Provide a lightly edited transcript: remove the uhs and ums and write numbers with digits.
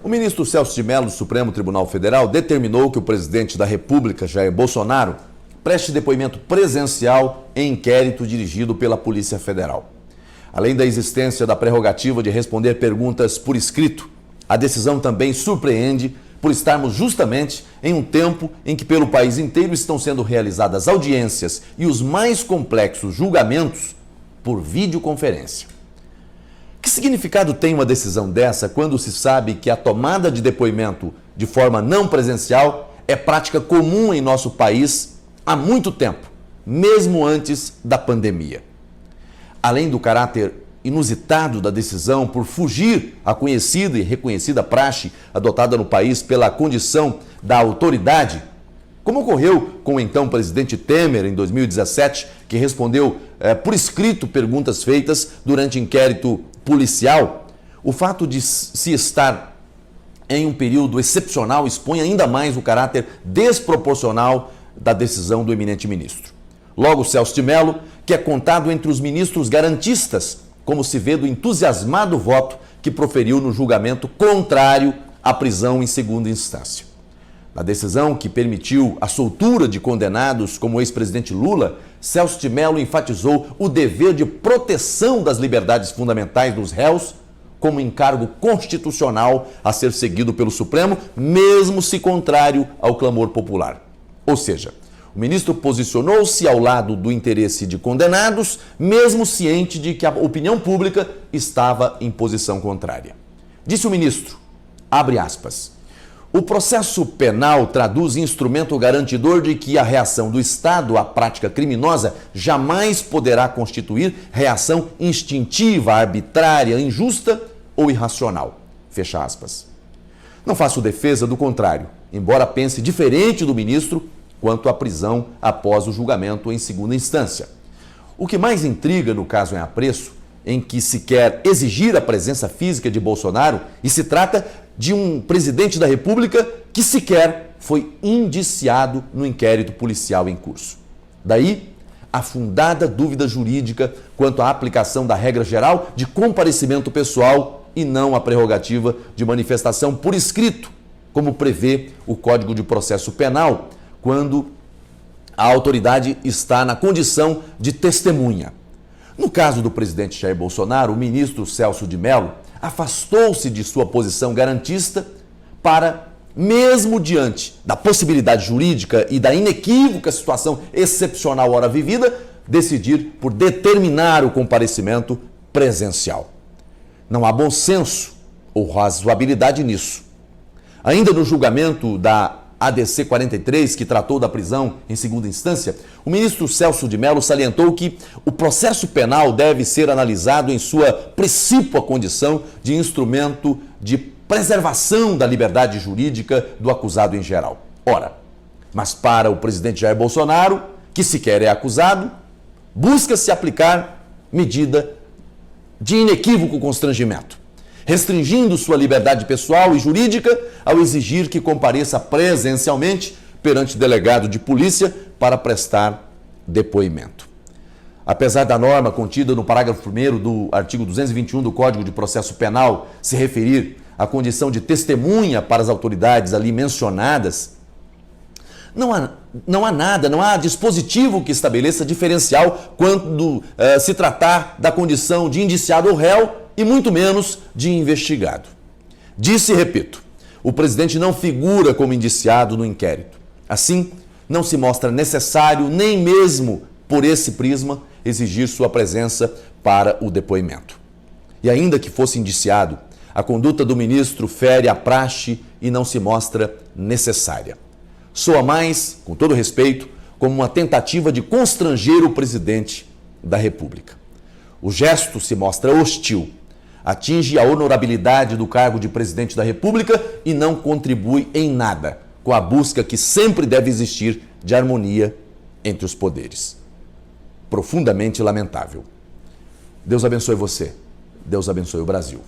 O ministro Celso de Mello, do Supremo Tribunal Federal, determinou que o presidente da República, Jair Bolsonaro, preste depoimento presencial em inquérito dirigido pela Polícia Federal. Além da existência da prerrogativa de responder perguntas por escrito, a decisão também surpreende por estarmos justamente em um tempo em que pelo país inteiro estão sendo realizadas audiências e os mais complexos julgamentos por videoconferência. Que significado tem uma decisão dessa quando se sabe que a tomada de depoimento de forma não presencial é prática comum em nosso país há muito tempo, mesmo antes da pandemia? Além do caráter inusitado da decisão por fugir à conhecida e reconhecida praxe adotada no país pela condição da autoridade, como ocorreu com o então presidente Temer em 2017, que respondeu por escrito perguntas feitas durante inquérito policial, o fato de se estar em um período excepcional expõe ainda mais o caráter desproporcional da decisão do eminente ministro. Logo, Celso de Mello, que é contado entre os ministros garantistas, como se vê do entusiasmado voto que proferiu no julgamento contrário à prisão em segunda instância. Na decisão que permitiu a soltura de condenados como o ex-presidente Lula, Celso de Mello enfatizou o dever de proteção das liberdades fundamentais dos réus como encargo constitucional a ser seguido pelo Supremo, mesmo se contrário ao clamor popular. Ou seja, o ministro posicionou-se ao lado do interesse de condenados, mesmo ciente de que a opinião pública estava em posição contrária. Disse o ministro, abre aspas, o processo penal traduz instrumento garantidor de que a reação do Estado à prática criminosa jamais poderá constituir reação instintiva, arbitrária, injusta ou irracional. Fecha aspas. Não faço defesa do contrário, embora pense diferente do ministro quanto à prisão após o julgamento em segunda instância. O que mais intriga no caso em apreço, em que se quer exigir a presença física de Bolsonaro e se trata de um presidente da República que sequer foi indiciado no inquérito policial em curso. Daí, a fundada dúvida jurídica quanto à aplicação da regra geral de comparecimento pessoal e não a prerrogativa de manifestação por escrito, como prevê o Código de Processo Penal, quando a autoridade está na condição de testemunha. No caso do presidente Jair Bolsonaro, o ministro Celso de Mello afastou-se de sua posição garantista para, mesmo diante da possibilidade jurídica e da inequívoca situação excepcional hora vivida, decidir por determinar o comparecimento presencial. Não há bom senso ou razoabilidade nisso. Ainda no julgamento da ADC 43, que tratou da prisão em segunda instância, o ministro Celso de Mello salientou que o processo penal deve ser analisado em sua precípua condição de instrumento de preservação da liberdade jurídica do acusado em geral. Ora, mas para o presidente Jair Bolsonaro, que sequer é acusado, busca-se aplicar medida de inequívoco constrangimento, restringindo sua liberdade pessoal e jurídica ao exigir que compareça presencialmente perante delegado de polícia para prestar depoimento. Apesar da norma contida no parágrafo 1º do artigo 221 do Código de Processo Penal se referir à condição de testemunha para as autoridades ali mencionadas, não há dispositivo que estabeleça diferencial quando se tratar da condição de indiciado ou réu e muito menos de investigado. Disse e repito, o presidente não figura como indiciado no inquérito. Assim, não se mostra necessário, nem mesmo por esse prisma, exigir sua presença para o depoimento. E ainda que fosse indiciado, a conduta do ministro fere a praxe e não se mostra necessária. Soa mais, com todo respeito, como uma tentativa de constranger o presidente da República. O gesto se mostra hostil, atinge a honorabilidade do cargo de presidente da República e não contribui em nada com a busca que sempre deve existir de harmonia entre os poderes. Profundamente lamentável. Deus abençoe você. Deus abençoe o Brasil.